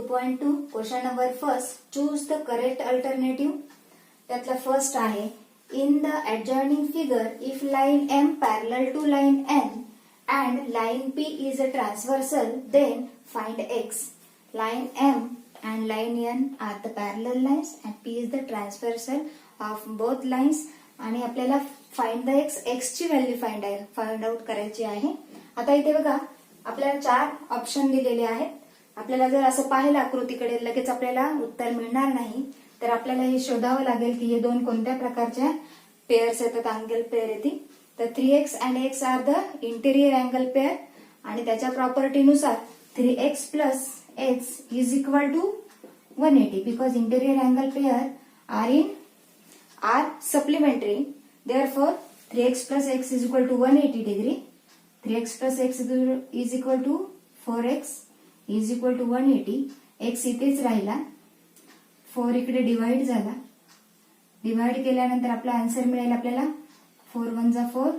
2.2 question number first choose the correct alternative. त्यातला first आहे in the adjoining figure if line M parallel to line N and line P is a transversal then find X. Line M and line N are the parallel lines and P is the transversal of both lines. आणि आपल्याला find the X ची value find out करायची आहे. आता इथे बघा आपल्याला 4 option दिलेले आहेत. आपल्याला जर असं पाहिलं आकृतीकडे लगेच आपल्याला उत्तर मिळणार नाही, तर आपल्याला हे शोधावं लागेल की हे दोन कोणत्या प्रकारच्या पेअर्स येतात, अँगल पेअर येतील. तर 3x and x are the interior angle pair आणि त्याच्या प्रॉपर्टीनुसार 3x plus x is equal to 180 because interior angle pair are supplementary. Therefore 3x plus x is equal to 180 degree. 3x plus x is equal to 4x is equal to 180. x इथेच राहिला, 4 इकडे divide झाला. Divide केल्यानंतर आपला answer मिळेल आपल्याला 4 1 जा 4,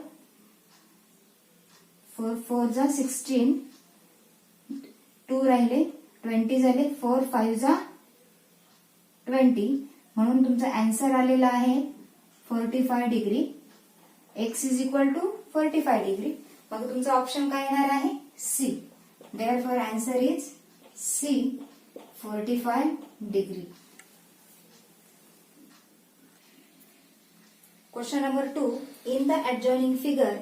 4 4 जा 16, 2 राहिले 20 झाले, 4 5 जा 20. म्हणून तुमचा आन्सर आलेला आहे 45 degree. x is equal to 45 degree. मग तुमचा ऑप्शन काय येणार आहे? C. Therefore answer is C 45 degree. Question number 2 in the adjoining figure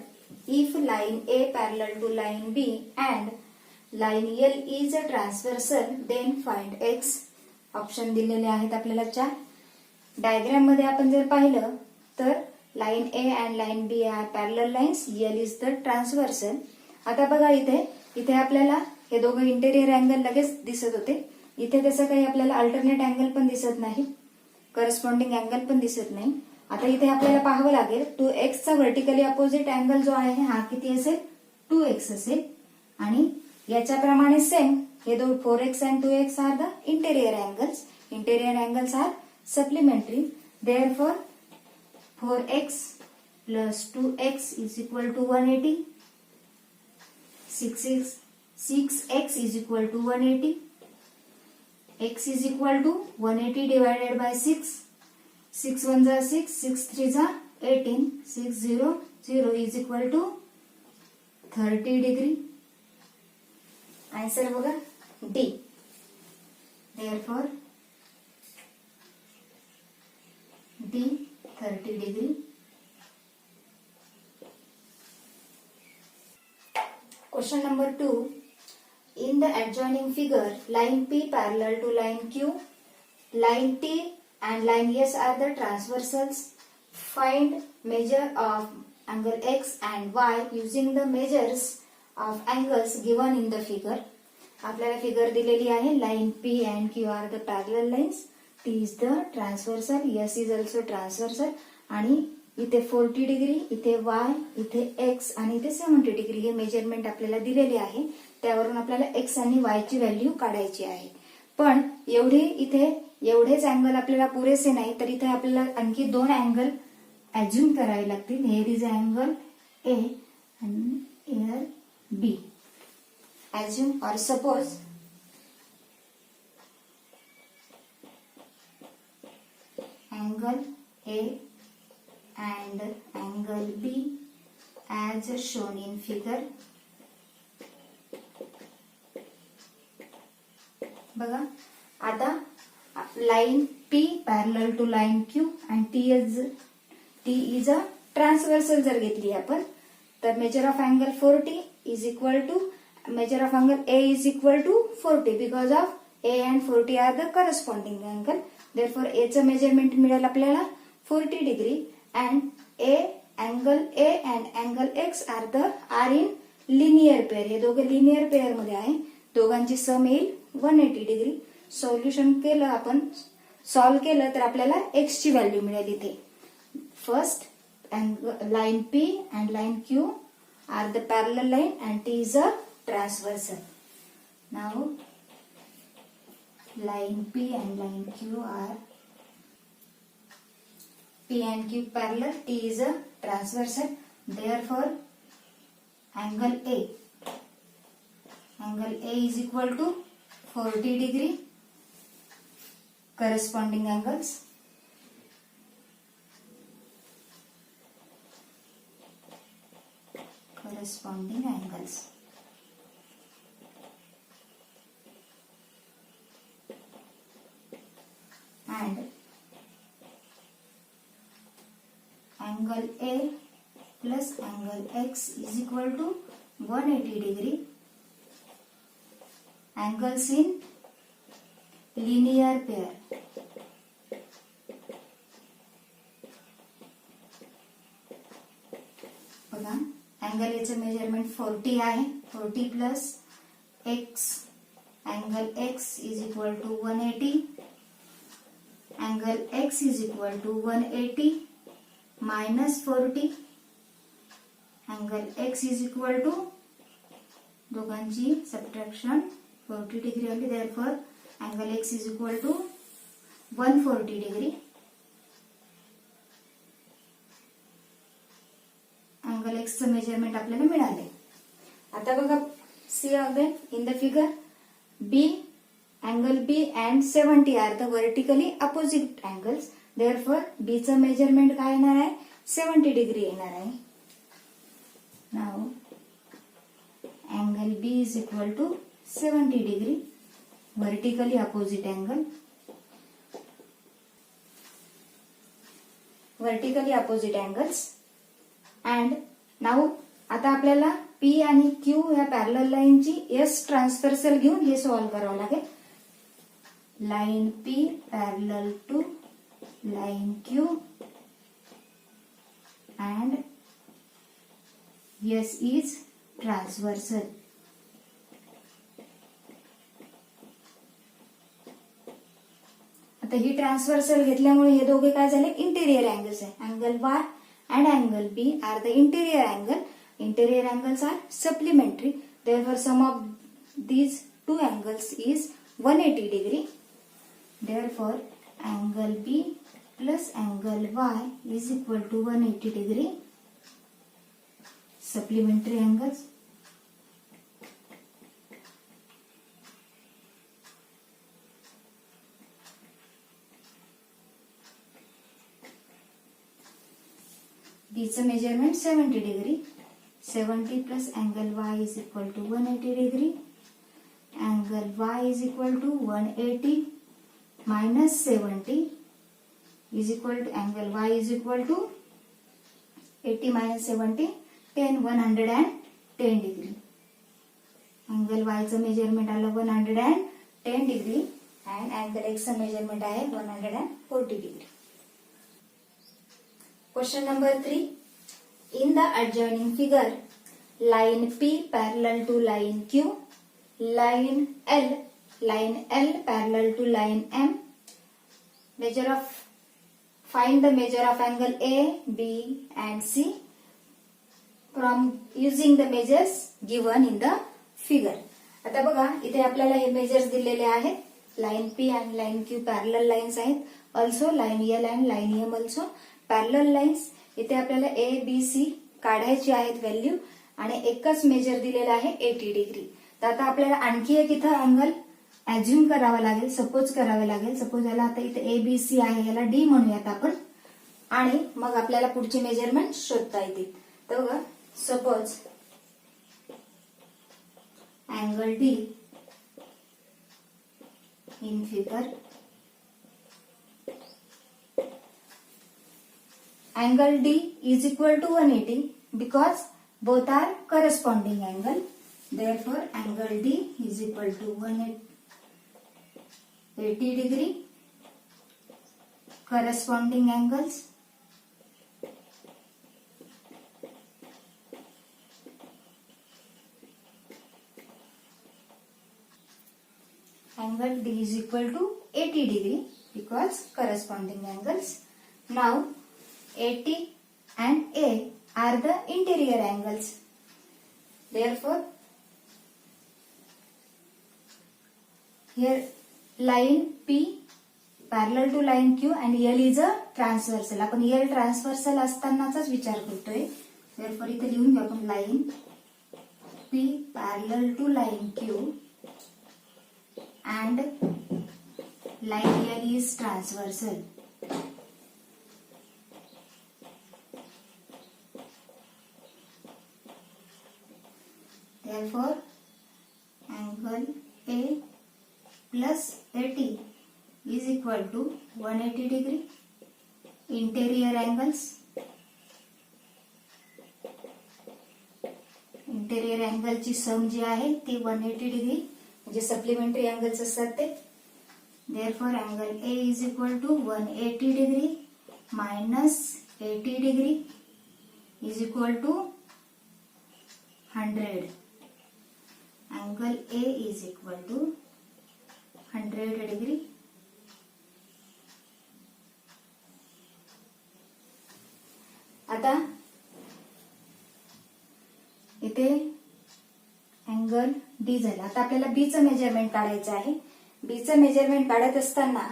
if line A parallel to line B and line L is a transversal then find X. Option दिलेले आहेत आपल्याला 4. Diagram मध्ये आपण जर पाहिलं तर line A and line B are parallel lines, L is the transversal. आता बघा इथे आपल्याला हे दोघं इंटेरियर अँगल लगेच दिसत होते. इथे तसं काही आपल्याला अल्टरनेट अँगल पण दिसत नाही, करस्पॉन्डिंग अँगल पण दिसत नाही. आता इथे आपल्याला पाहावं लागेल 2x चा व्हर्टिकली अपोजिट अँगल जो आहे हा किती असेल? 2x असेल. आणि याच्याप्रमाणे सेम हे दोन 4x and 2x are the interior angles. Interior angles are supplementary. Therefore 4x plus 2x is equal to 180. 6x is equal to 180. x is equal to 180 divided by 6. 6 1 जा 6, 6 3 जा 18, 6 0 0 is equal to 30 degree. Answer बघा D. Therefore D 30 degree. Question number 2 in the adjoining figure line P parallel to line Q, line T and line S are the transversals. Find measure of angle X and Y using the measures of angles given in the figure. आपल्याला figure दिलेली आहे. Line P and Q are the parallel lines. T is the transversal, S is also transversal. आणि इथे 40 degree, इथे Y, इथे X आणि इथे 70 degree हे मेजरमेंट आपल्याला दिलेले आहे. त्यावरून आपल्याला X आणि Y ची व्हॅल्यू काढायची आहे. पण एवढेच अँगल आपल्याला पुरेसे नाही, तर इथे आपल्याला आणखी 2 अँगल अज्युम करावे लागतील. हेअर इज अँगल A आणि हेअर B. अज्युम और suppose angle A and angle B as shown in figure. बघा आता line P parallel to line Q and T is a transversal जर घेतली आपण तर measure of angle 40 is equal to measure of angle A is equal to 40 because of A and 40 are the corresponding angle. Therefore A चं measurement मिळेल आपल्याला 40 degree and angle A and angle X are in linear pair. हे दोघे linear pair मध्ये आहे. दोघांची सम येईल 180 degree. Solution केलं आपण, सॉल्व्ह केलं तर आपल्याला X ची व्हॅल्यू मिळेल. इथे first line P and line Q are the parallel line and T is a transversal. Now line P and line Q are P and Q parallel, T is a transversal. Therefore angle A is equal to 40 degree corresponding angles. Corresponding angles. And angle A plus angle X is equal to 180 degree. Angles in linear pair. बघा angle याचं measurement 40 आहे. 40 plus x angle x is equal to 180. Angle x is equal to 180 minus 40. Angle x is equal to दोघांची subtraction 40 degree आली. Therefore angle x is equal to 140 degree. Angle x चं measurement आपल्याला मिळाले. आता बघा see again in the figure B angle B and 70 are the vertically opposite angles. Therefore B चं measurement काय येणार आहे 70 डिग्री येणार आहे. Now angle B is equal to 70 degree, vertically opposite angle. Vertically opposite angles. And now आता आपल्याला P आणि Q या पॅरलल लाईनची S ट्रान्सव्हर्सल घेऊन हे सॉल्व्ह करावं लागेल. Line P parallel to line Q and S is transversal. आता ही ट्रान्सव्हर्सल घेतल्यामुळे हे दोघे काय झाले इंटेरियर अँगल्स आहे. Angle Y and angle B are the interior angle. Interior angles are supplementary. Therefore sum of these two angles is 180 degree. Therefore angle B plus angle Y is equal to 180 degree. Supplementary angles. B चं measurement 70 degree. 70 plus angle Y is equal to 180 degree. Angle Y is equal to 180 minus 70 is equal to angle Y is equal to 80 minus 70 10 110 degree. Angle Y चं measurement आलं 110 degree and angle X चं measurement आहे 140 degree. Question number 3. In the adjoining figure, line P parallel to line Q, line L parallel to line M. Find the measure of angle A, B and C from using the measures given in the figure. आता बघा इथे आपल्याला हे measures दिलेले आहेत. Line P and line Q parallel lines आहेत. Also line L and line M also parallel lines. इथे आपल्याला A, B, C काढायची आहेत व्हॅल्यू आणि एकच मेजर दिलेला आहे 80 डिग्री. तर आता आपल्याला आणखी एक इथं अँगल ऍज्युम करावा लागेल, सपोज करावे लागेल. सपोज याला आता इथे A, B, C आहे, याला D म्हणूयात आपण आणि मग आपल्याला पुढचे मेजरमेंट शोधता येतील. तर बघा suppose angle D in figure angle D is equal to 180 because both are corresponding angle. Therefore angle D is equal to 180 degree. Corresponding angles angle D is equal to 80 degree because corresponding angles. Now 80 and A are the interior angles. Therefore, here line P parallel to line Q and L is a transversal. आपण L transversal असतानाचाच विचार करतोय. Therefore इथे लिहून घेऊ आपण line P parallel to line Q and line L is transversal. Therefore, angle A plus AT is equal to 180 degree. Interior angles. Interior अँगलची सम जी आहे ती 180 डिग्री म्हणजे सप्लिमेंटरी अँगल्स असतात ते. Therefore angle A is equal to 180 degree minus 80 degree is equal to 100. Angle A is equal to 100 degree. आता इथे angle D झाला. आता आपल्याला बी चं मेजरमेंट काढायचं आहे. बी चं मेजरमेंट काढत असताना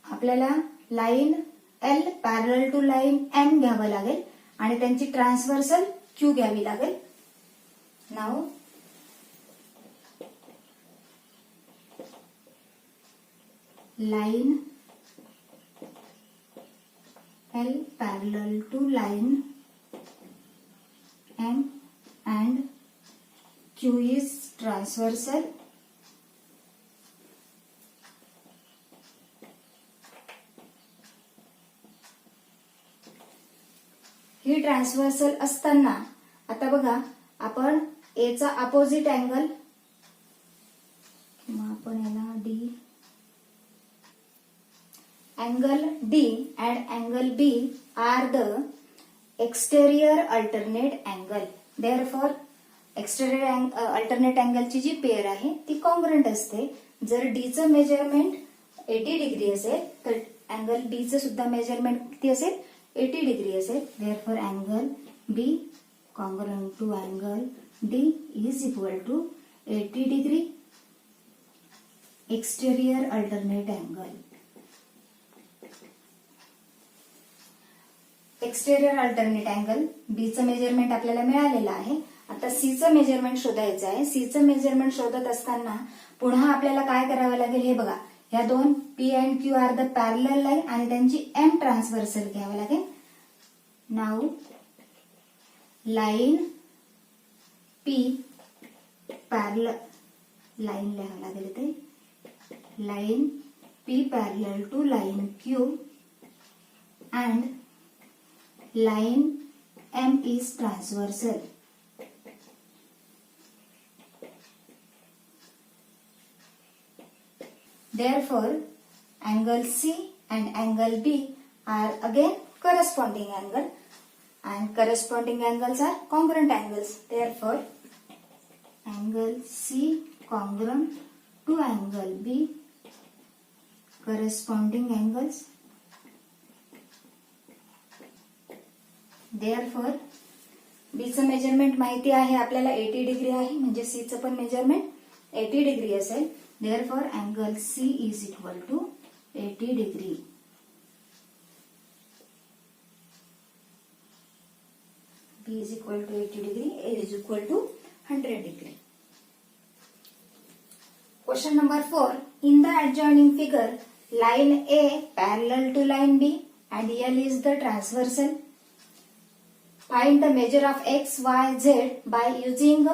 आपल्याला line L parallel to line M घ्यावं लागेल आणि त्यांची ट्रान्सव्हर्सल क्यू घ्यावी लागेल. नाव line L parallel to line M and Q is transversal. ही ट्रान्सव्हर्सल असताना आता बघा आपण A चा अपोजिट अँगल किंवा आपण याला D angle D and angle B are the exterior alternate angle. Therefore, exterior alternate angle ची जी पेअर आहे ती कॉन्ग्रंट असते. जर D चं मेजरमेंट 80 डिग्री असेल तर अँगल B चं सुद्धा मेजरमेंट किती असेल 80 डिग्री असेल. Therefore, angle B congruent to angle D is equal to 80 degree exterior alternate angle. Exterior alternate angle B चं मेजरमेंट आपल्याला मिळालेलं आहे. आता सी चं मेजरमेंट शोधायचं आहे. सी चं मेजरमेंट शोधत असताना पुन्हा आपल्याला काय करावं लागेल हे बघा. ह्या दोन P and Q are the parallel line आणि त्यांची एम ट्रान्सव्हर्सल घ्यावं लागेल. नाव लाईन पी पॅरलल लाईन लिहावं लागेल इथे. Line P parallel to line Q and line M is transversal. Therefore, angle C and angle B are again corresponding angle and corresponding angles are congruent angles. Therefore, angle C congruent to angle B corresponding angles. Therefore, B चं measurement माहिती आहे आपल्याला 80 degree आहे म्हणजे C चं पण measurement 80 degree असेल. Therefore, angle C is equal to 80 degree. B is equal to 80 degree, A is equal to 100 degree. Question number 4. In the adjoining figure, line A parallel to line B and L is the transversal. Find the measure of x, y, z by using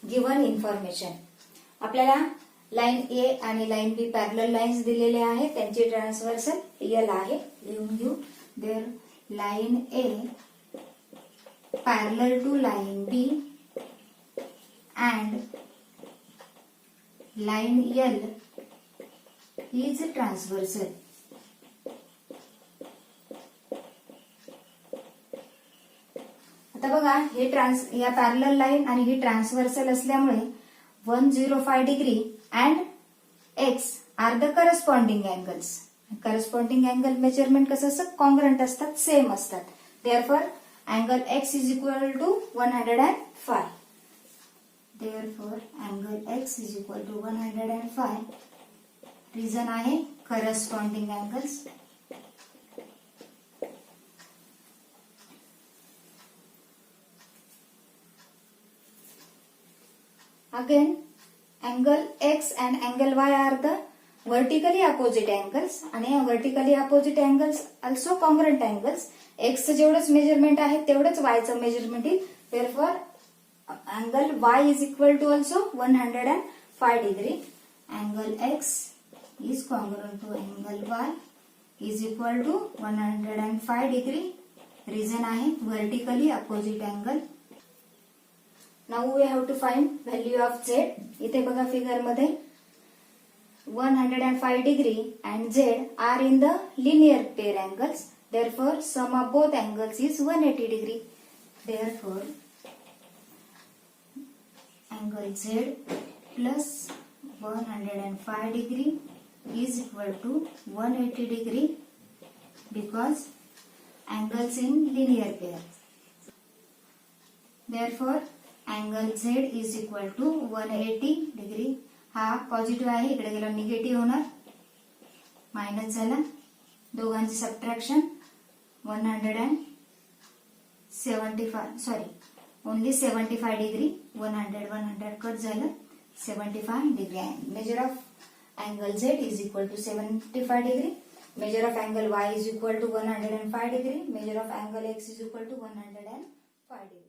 given information. आपल्याला line A आणि line बी parallel lines दिलेले आहेत. त्यांची transversal L आहे. लिहून घेऊ. There line A parallel to line B and line L is transversal. आता बघा हे या पॅरलल लाईन आणि ही ट्रान्सव्हर्सल असल्यामुळे 105 degree and x are the corresponding angles. Corresponding angle measurement कसं असतं कॉन्ग्रंट असतात सेम असतात. Therefore angle x is equal to 105. Therefore angle x is equal to 105. Reason आहे corresponding angles. Again, angle x and angle y are the vertically opposite angles आणि vertically opposite angles also congruent angles. x चं जेवढंच measurement आहे तेवढंच y चं measurement येईल. therefore angle y is equal to also 105 degree. Angle x is congruent to angle y is equal to 105 degree. Reason आहे vertically opposite angle. Now we have to find value of z. इथे बघा figure मध्ये 105 degree and z are in the linear pair angles. Therefore sum of both angles is 180 degree. Therefore angle z plus 105 degree is equal to 180 degree because angles in linear pair. Therefore angle z is equal to 180 degree. हा positive आहे, इकडे गेला negative होणार, minus झाला. दोघांचे subtraction only 75 degree. 100 cut झालं, 75 degree. Measure of angle z is equal to 75 degree. Measure of angle y is equal to 105 degree. Measure of angle x is equal to 105 degree.